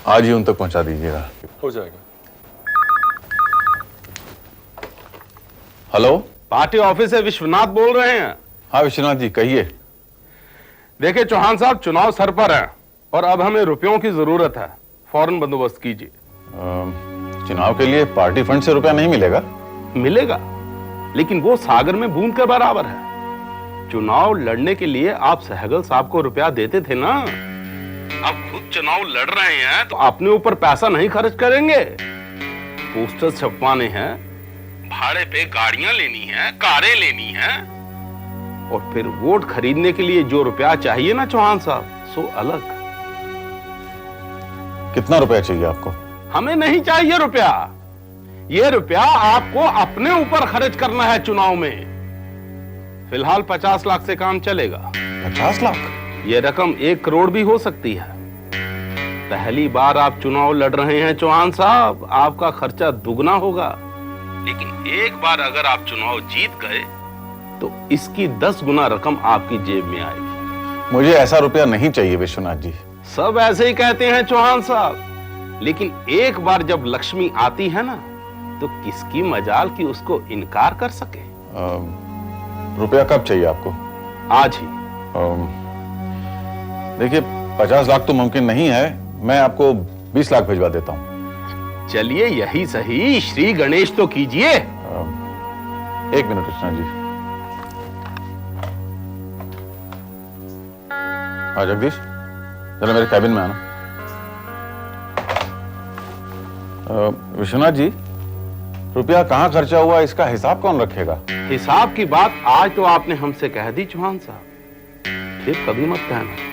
आज ही उन तक पहुंचा दीजिएगा। हो जाएगा। हेलो, पार्टी ऑफिस से विश्वनाथ बोल रहे हैं? हाँ विश्वनाथ जी कहिए। देखिए चौहान साहब, चुनाव सर पर है और अब हमें रुपयों की जरूरत है, फौरन बंदोबस्त कीजिए। चुनाव के लिए पार्टी फंड से रुपया नहीं मिलेगा? मिलेगा, लेकिन वो सागर में बूंद के बराबर है। चुनाव लड़ने के लिए आप सहगल साहब को रुपया देते थे ना, अब खुद चुनाव लड़ रहे हैं तो अपने ऊपर पैसा नहीं खर्च करेंगे। पोस्टर छपवाने हैं, भाड़े पे गाड़ियां लेनी है, कारें लेनी है, और फिर वोट खरीदने के लिए जो रुपया चाहिए ना चौहान साहब, सो अलग। कितना रुपया चाहिए आपको? हमें नहीं चाहिए रुपया, ये रुपया आपको अपने ऊपर खर्च करना है चुनाव में। फिलहाल 50 लाख से काम चलेगा। 50 लाख? ये रकम 1 करोड़ भी हो सकती है। पहली बार आप चुनाव लड़ रहे हैं चौहान साहब, आपका खर्चा दुगना होगा, लेकिन एक बार अगर आप चुनाव जीत गए तो इसकी 10 गुना रकम आपकी जेब में आएगी। मुझे ऐसा रुपया नहीं चाहिए विश्वनाथ जी। सब ऐसे ही कहते हैं चौहान साहब, लेकिन एक बार जब लक्ष्मी आती है ना, तो किसकी मजाल कि उसको इनकार कर सके। रुपया कब चाहिए आपको? आज ही। देखिए 50 लाख तो मुमकिन नहीं है, मैं आपको 20 लाख भिजवा देता हूं। चलिए यही सही, श्री गणेश तो कीजिए। 1 मिनट कृष्णा जी। हाँ जगदीश, जरा मेरे कैबिन में आना। विश्वनाथ जी, रुपया कहाँ खर्चा हुआ इसका हिसाब कौन रखेगा? हिसाब की बात आज तो आपने हमसे कह दी चौहान साहब, फिर कभी मत कहना।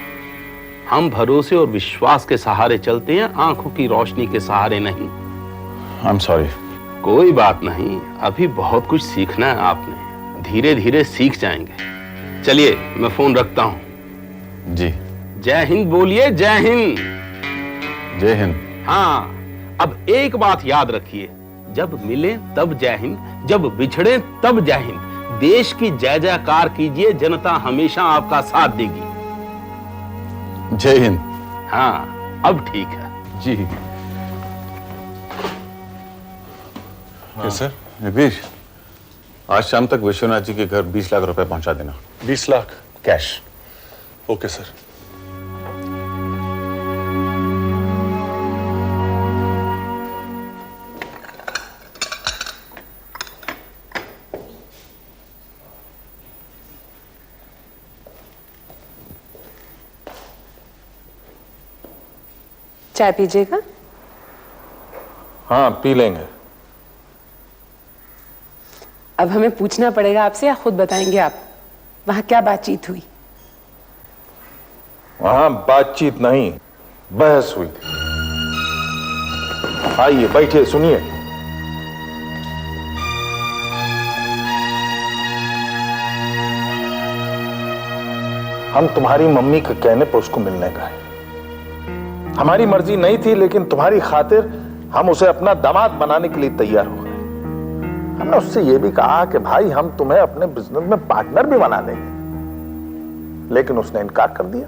हम भरोसे और विश्वास के सहारे चलते हैं, आंखों की रोशनी के सहारे नहीं। I am sorry. कोई बात नहीं, अभी बहुत कुछ सीखना है आपने, धीरे धीरे सीख जाएंगे। चलिए मैं फोन रखता हूं। जी। जय हिंद बोलिए। जय हिंद। जय हिंद। हाँ, अब एक बात याद रखिए, जब मिले तब जय हिंद, जब बिछड़े तब जय हिंद। देश की जय जयकार कीजिए, जनता हमेशा आपका साथ देगी। जय हिंद। हाँ अब ठीक है जी। सर, जगदीश, आज शाम तक विश्वनाथ जी के घर 20 लाख रुपए पहुंचा देना। 20 लाख कैश। Okay sir. चाय पीजिएगा? हाँ पी लेंगे। अब हमें पूछना पड़ेगा आपसे या खुद बताएंगे आप? वहां क्या बातचीत हुई? वहां बातचीत नहीं, बहस हुई थी। आइए बैठिए, सुनिए। हम तुम्हारी मम्मी के कहने पर उसको मिलने गए। हमारी मर्जी नहीं थी, लेकिन तुम्हारी खातिर हम उसे अपना दामाद बनाने के लिए तैयार हो गए। हमने उससे यह भी कहा कि भाई हम तुम्हें अपने बिजनेस में पार्टनर भी बना देंगे, लेकिन उसने इनकार कर दिया।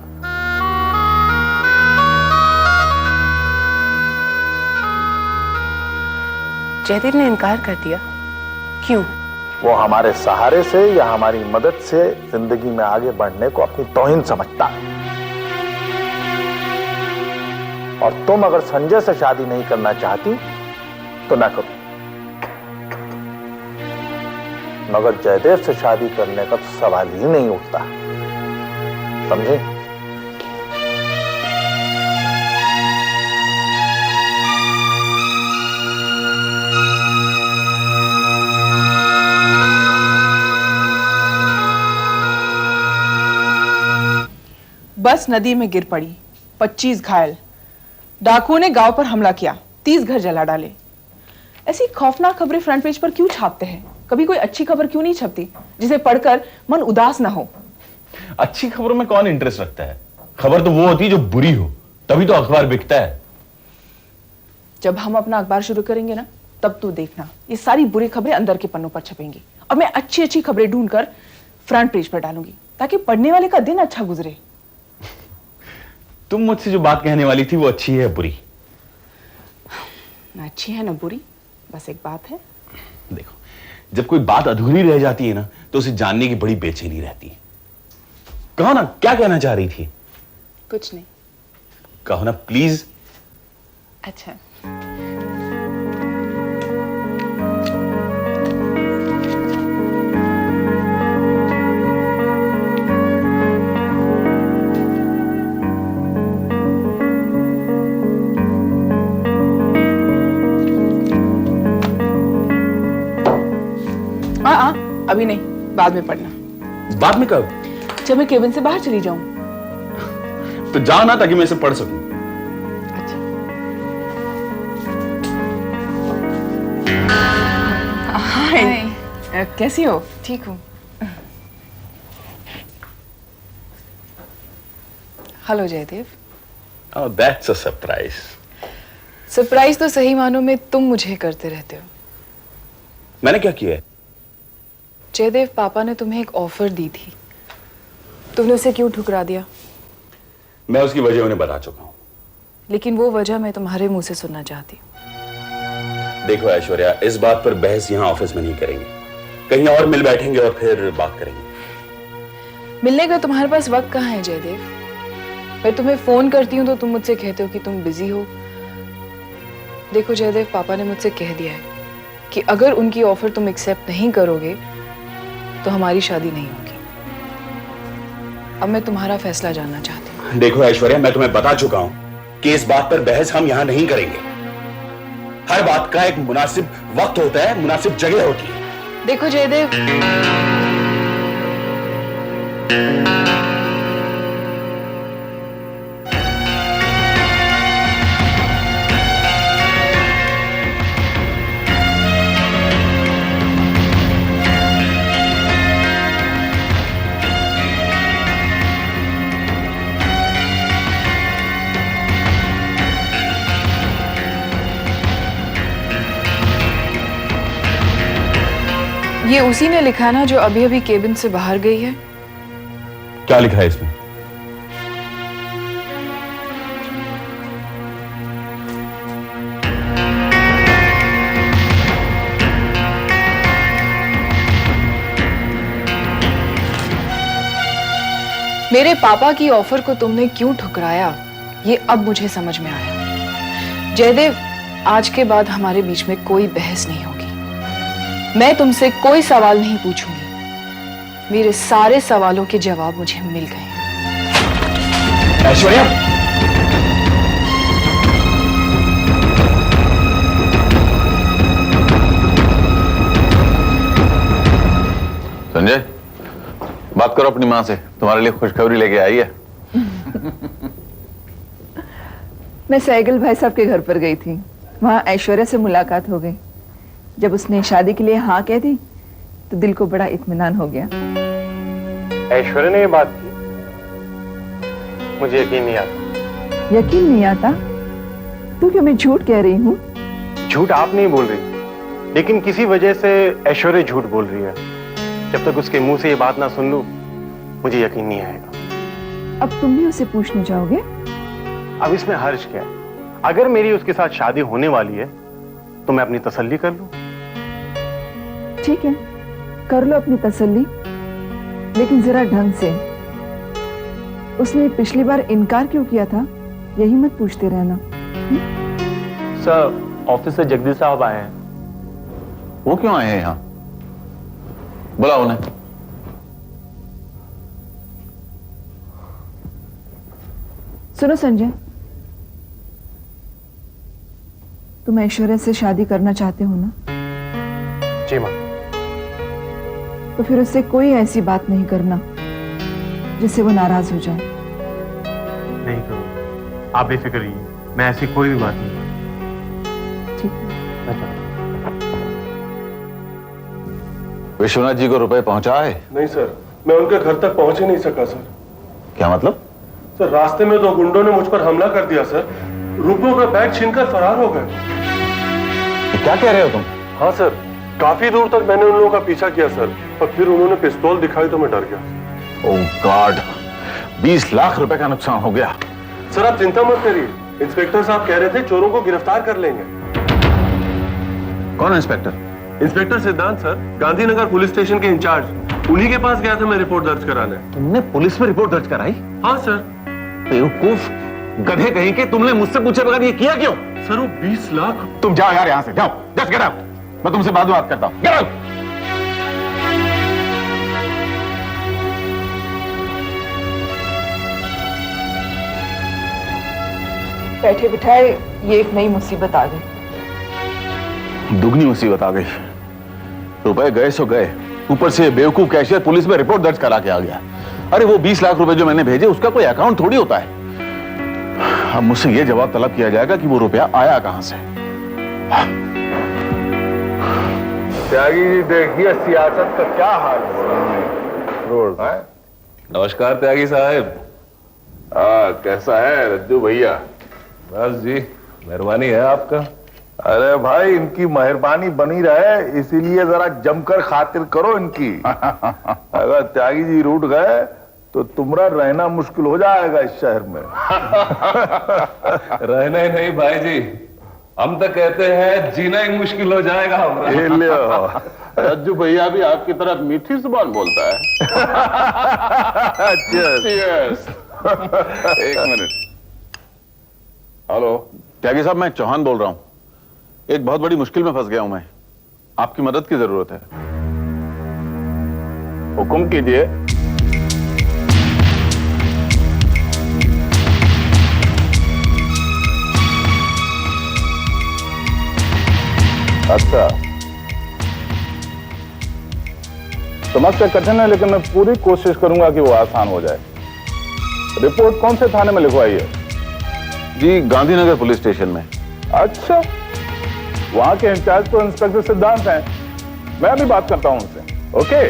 जयदेव ने इनकार कर दिया? क्यों? वो हमारे सहारे से या हमारी मदद से जिंदगी में आगे बढ़ने को अपनी तौहीन समझता है। और तुम अगर संजय से शादी नहीं करना चाहती तो ना करो, मगर जयदेव से शादी करने का तो सवाल ही नहीं उठता, समझे? बस नदी में गिर पड़ी, 25 घायल। डाकुओं ने गांव पर हमला किया, 30 घर जला डाले। ऐसी खौफनाक खबरें फ्रंट पेज पर क्यों छापते हैं? कभी कोई अच्छी खबर क्यों नहीं छपती जिसे पढ़कर मन उदास ना हो? अच्छी खबरों में कौन इंटरेस्ट रखता है? खबर तो वो होती है जो बुरी हो, तभी तो अखबार बिकता है। जब हम अपना अखबार शुरू करेंगे ना, तब तू देखना ये सारी बुरी खबरें अंदर के पन्नों पर छपेंगी और मैं अच्छी अच्छी खबरें ढूंढकर फ्रंट पेज पर डालूंगी ताकि पढ़ने वाले का दिन अच्छा गुजरे। तुम मुझसे जो बात कहने वाली थी वो अच्छी है या बुरी? अच्छी है ना बुरी, बस एक बात है। देखो, जब कोई बात अधूरी रह जाती है ना तो उसे जानने की बड़ी बेचैनी रहती है। कहो ना, क्या कहना चाह रही थी? कुछ नहीं। कहो ना प्लीज। अच्छा, अभी नहीं, बाद में पढ़ना। बाद में कब? जब मैं केबिन से बाहर चली जाऊं। तो जाओ ना, ताकि मैं इसे पढ़ सकूं। अच्छा। हाय, कैसी हो? ठीक हूँ। Hello Jaidev. Oh, that's a surprise. Surprise तो सही मानों में तुम मुझे करते रहते हो। मैंने क्या किया है? जयदेव, पापा ने तुम्हें एक ऑफर दी थी, तुमने उसे क्यों ठुकरा दिया? मैं उसकी वजह उन्हें बता चुका हूं। लेकिन वो वजह मैं तुम्हारे मुंह से सुनना चाहती हूँ। देखो ऐश्वर्या, इस बात पर बहस यहाँ ऑफिस में नहीं करेंगे, कहीं और मिल बैठेंगे और फिर बात करेंगे। मिलने का तुम्हारे पास वक्त कहाँ है जयदेव? मैं तुम्हें फोन करती हूँ तो तुम मुझसे कहते हो कि तुम बिजी हो। देखो जयदेव, पापा ने मुझसे कह दिया है कि अगर उनकी ऑफर तुम एक्सेप्ट नहीं करोगे तो हमारी शादी नहीं होगी। अब मैं तुम्हारा फैसला जानना चाहती हूँ। देखो ऐश्वर्या, मैं तुम्हें बता चुका हूं कि इस बात पर बहस हम यहां नहीं करेंगे। हर बात का एक मुनासिब वक्त होता है, मुनासिब जगह होती है। देखो जयदेव, ये उसी ने लिखा ना जो अभी अभी केबिन से बाहर गई है? क्या लिखा है इसमें? मेरे पापा की ऑफर को तुमने क्यों ठुकराया, ये अब मुझे समझ में आया। जयदेव, आज के बाद हमारे बीच में कोई बहस नहीं होगी। मैं तुमसे कोई सवाल नहीं पूछूंगी। मेरे सारे सवालों के जवाब मुझे मिल गए। ऐश्वर्या, संजय, बात करो अपनी माँ से, तुम्हारे लिए खुशखबरी लेके आई है। मैं सैगल भाई साहब के घर पर गई थी, वहाँ ऐश्वर्या से मुलाकात हो गई। जब उसने शादी के लिए हाँ कह दी तो दिल को बड़ा इत्मीनान हो गया। ऐश्वर्या ने ये बात की? मुझे यकीन नहीं आता। यकीन नहीं आता? तो क्या मैं झूठ कह रही हूँ? झूठ आप नहीं बोल रही, लेकिन किसी वजह से ऐश्वर्या झूठ बोल रही है। जब तक उसके मुंह से ये बात ना सुन लूं, मुझे यकीन नहीं आएगा। अब तुम भी उसे पूछने जाओगे? अब इसमें हर्ज क्या है? अगर मेरी उसके साथ शादी होने वाली है तो मैं अपनी तसल्ली कर लूं। ठीक है, कर लो अपनी तसल्ली, लेकिन जरा ढंग से। उसने पिछली बार इनकार क्यों किया था, यही मत पूछते रहना। सर, ऑफिस से जगदीश साहब आए हैं। वो क्यों आए हैं यहाँ? बुलाओ उन्हें। सुनो संजय, तुम ऐश्वर्या से शादी करना चाहते हो ना? जी मां। तो फिर उससे कोई ऐसी बात नहीं करना जिससे वो नाराज हो जाए। नहीं करूंगा, आप बेफिक्र रहिए, मैं ऐसी कोई भी बात नहीं। ठीक है। विश्वनाथ जी को रुपए पहुंचाए? नहीं सर, मैं उनके घर तक पहुंच ही नहीं सका सर। क्या मतलब? सर, रास्ते में 2 गुंडों ने मुझ पर हमला कर दिया सर, रुपयों का बैग छीनकर फरार हो गए। क्या कह रहे हो तुम? हाँ सर, काफी दूर तक मैंने उन लोगों का पीछा किया सर, पर फिर उन्होंने पिस्तौल दिखाई तो मैं डर गया। ओह गॉड, 20 लाख रुपए का नुकसान हो गया। सर आप चिंता मत करिए, इंस्पेक्टर साहब कह रहे थे चोरों को गिरफ्तार कर लेंगे। कौन इंस्पेक्टर? इंस्पेक्टर सिद्धांत सर, गांधीनगर पुलिस स्टेशन के इंचार्ज। उन्हीं के पास गया था मैं रिपोर्ट दर्ज कराने। तुमने पुलिस में रिपोर्ट दर्ज कराई? हाँ सर। बेवकूफ, गधे कहीं के, तुमने मुझसे पूछे बगैर ये किया क्यों? सर वो 20 लाख। तुम जाओ यार यहां से, जाओ, जस्ट गेट आउट। मैं तुमसे बाद में बात करता हूं। Get out. बैठे बिठाए ये एक नई मुसीबत आ गई। दुगनी मुसीबत आ गई। रुपए गए सो गए, ऊपर से बेवकूफ कैशियर पुलिस में रिपोर्ट दर्ज करा के आ गया। अरे वो 20 लाख रुपए जो मैंने भेजे उसका कोई अकाउंट थोड़ी होता है। अब मुझसे ये जवाब तलब किया जाएगा कि वो रुपया आया कहां से। त्यागी जी देखिए सियासत का क्या हाल हो रहा है। नमस्कार त्यागी साहब। कैसा है रज्जू भैया? बस जी, मेहरबानी है आपका। अरे भाई इनकी मेहरबानी बनी रहे, इसीलिए जरा जमकर खातिर करो इनकी। अगर त्यागी जी रूठ गए तो तुम्हारा रहना मुश्किल हो जाएगा इस शहर में। रहना ही नहीं भाई जी, हम तो कहते हैं जीना ही मुश्किल हो जाएगा हमारा। रज्जू भैया भी आपकी तरफ मीठी जुबान बोलता है। Cheers. एक मिनट। हेलो त्यागी साहब, मैं चौहान बोल रहा हूं। एक बहुत बड़ी मुश्किल में फंस गया हूं मैं, आपकी मदद की जरूरत है। हुक्म कीजिए। अच्छा, समस्या कठिन है लेकिन मैं पूरी कोशिश करूंगा कि वो आसान हो जाए। रिपोर्ट कौन से थाने में लिखवाई है? जी गांधीनगर पुलिस स्टेशन में। अच्छा, वहां के इंचार्ज तो इंस्पेक्टर सिद्धांत हैं, मैं भी बात करता हूं उनसे। ओके,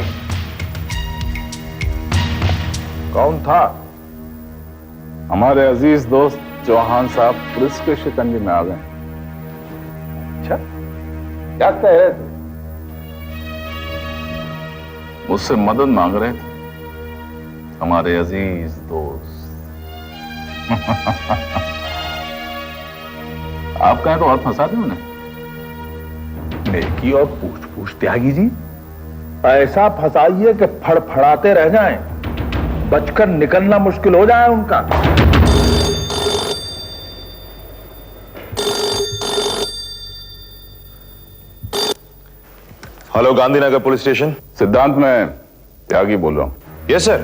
कौन था? हमारे अजीज दोस्त चौहान साहब पुलिस के शिकंजे में आ गए। अच्छा, क्या कह रहे थे? मुझसे मदद मांग रहे थे हमारे अजीज दोस्त। आप कहें तो और फंसा दें उन्हें। नेकी और पूछ पूछ त्यागी जी, ऐसा फंसाइए कि फड़फड़ाते रह जाएं, बचकर निकलना मुश्किल हो जाए उनका। Hello Gandhinagar police station. सिद्धांत, मैं त्यागी बोल रहा हूं। Yes sir.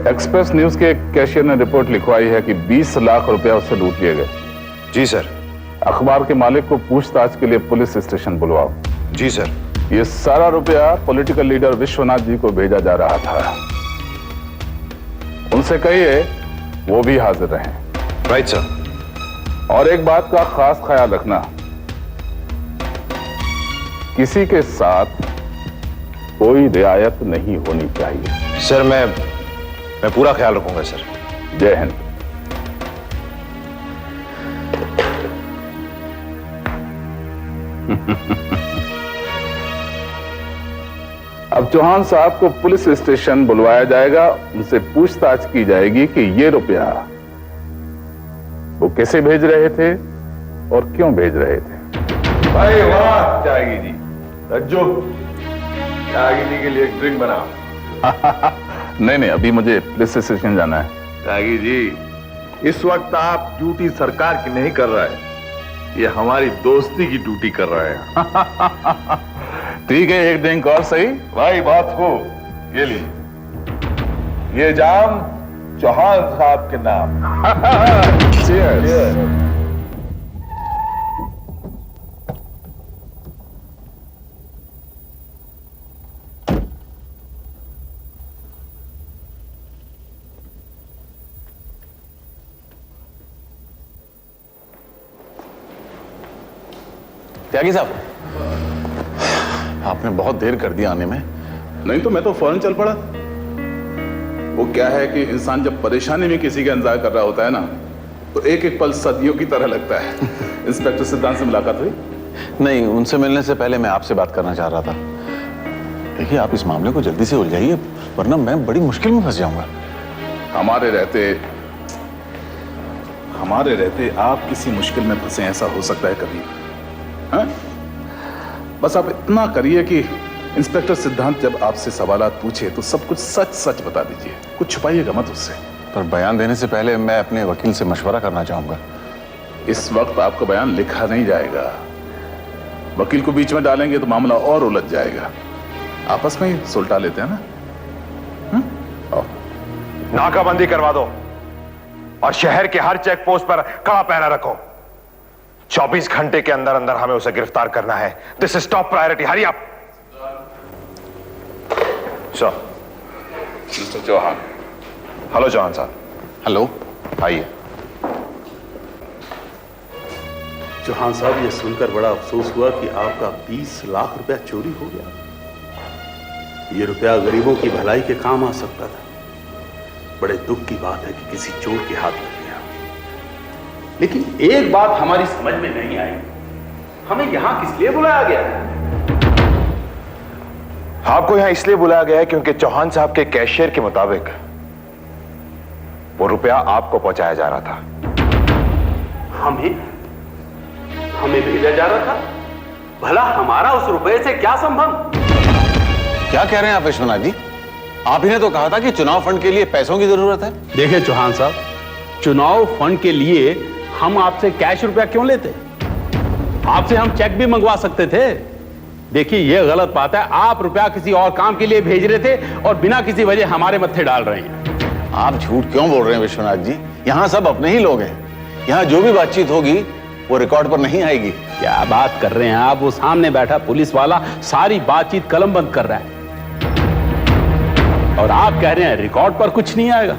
एक्सप्रेस न्यूज के कैशियर ने रिपोर्ट लिखवाई है कि 20 लाख रुपया उससे लूट लिए गए। जी सर। अखबार के मालिक को पूछताछ के लिए पुलिस स्टेशन बुलवाओ। जी सर। ये सारा रुपया पॉलिटिकल लीडर विश्वनाथ जी को भेजा जा रहा था। उनसे कहिए वो भी हाजिर रहें। Right sir. और एक बात का खास ख्याल रखना, किसी के साथ कोई रियायत नहीं होनी चाहिए। सर मैं पूरा ख्याल रखूंगा सर। जय हिंद। अब चौहान साहब को पुलिस स्टेशन बुलवाया जाएगा, उनसे पूछताछ की जाएगी कि ये रुपया वो कैसे भेज रहे थे और क्यों भेज रहे थे। भाई वाह त्यागी जी। रज्जू, त्यागी जी के लिए एक ड्रिंक बना। नहीं, अभी मुझे पुलिस स्टेशन जाना है। त्यागी जी, इस वक्त आप ड्यूटी सरकार की नहीं कर रहे हैं, ये हमारी दोस्ती की ड्यूटी कर रहे हैं। ठीक है, एक ड्रिंक और सही। भाई बात हो, ये लीजिए, ये जाम चौहान साहब के नाम। Cheers. त्यागी साहब, आपने बहुत देर कर दी आने में। नहीं तो मैं तो फौरन चल पड़ा। वो क्या है कि इंसान जब परेशानी में किसी का इंतजार कर रहा होता है ना, तो एक एक पल सदियों की तरह लगता है। इंस्पेक्टर सिद्धांत से मुलाकात हुई? नहीं, उनसे मिलने से पहले मैं आपसे बात करना चाह रहा था। देखिए, आप इस मामले को जल्दी से उलझाइए, वरना मैं बड़ी मुश्किल में फंस जाऊंगा। हमारे रहते आप किसी मुश्किल में फंसे, ऐसा हो सकता है कभी? हाँ? बस आप इतना करिए कि इंस्पेक्टर सिद्धांत जब आपसे सवालात पूछे तो सब कुछ सच सच बता दीजिए, कुछ छुपाइएगा मत उससे। पर बयान देने से पहले मैं अपने वकील से मशवरा करना चाहूंगा। इस वक्त आपका बयान लिखा नहीं जाएगा, वकील को बीच में डालेंगे तो मामला और उलझ जाएगा। आपस में ही सुलटा लेते हैं ना। नाकाबंदी करवा दो और शहर के हर चेक पोस्ट पर कड़ा पहरा रखो। 24 घंटे के अंदर अंदर हमें उसे गिरफ्तार करना है। This is top priority. Hurry up. Sir, mister Chauhan. Hello Chauhan साहब। हेलो, आइए। चौहान साहब, ये सुनकर बड़ा अफसोस हुआ कि आपका 20 लाख रुपया चोरी हो गया। ये रुपया गरीबों की भलाई के काम आ सकता था। बड़े दुख की बात है कि किसी चोर के हाथ लग गया। लेकिन एक बात हमारी समझ में नहीं आई, हमें यहां किस लिए बुलाया गया? आपको यहां इसलिए बुलाया गया है क्योंकि चौहान साहब के कैशियर के मुताबिक वो रुपया आपको पहुंचाया जा रहा था। हमें भेजा जा रहा था? भला हमारा उस रुपए से क्या संबंध? क्या कह रहे हैं आप विश्वनाथ जी? आप ही ने तो कहा था कि चुनाव फंड के लिए पैसों की जरूरत है। देखिए चौहान साहब, चुनाव फंड के लिए हम आपसे कैश रुपया क्यों लेते? आपसे हम चेक भी मंगवा सकते थे। देखिए, यह गलत बात है। आप रुपया किसी और काम के लिए भेज रहे थे और बिना किसी वजह हमारे मत्थे डाल रहे हैं। आप झूठ क्यों बोल रहे हैं विश्वनाथ जी? यहां सब अपने ही लोग हैं। यहां जो भी बातचीत होगी वो रिकॉर्ड पर नहीं आएगी। क्या बात कर रहे हैं आप? वो सामने बैठा पुलिस वाला सारी बातचीत कलमबंद कर रहा है और आप कह रहे हैं रिकॉर्ड पर कुछ नहीं आएगा।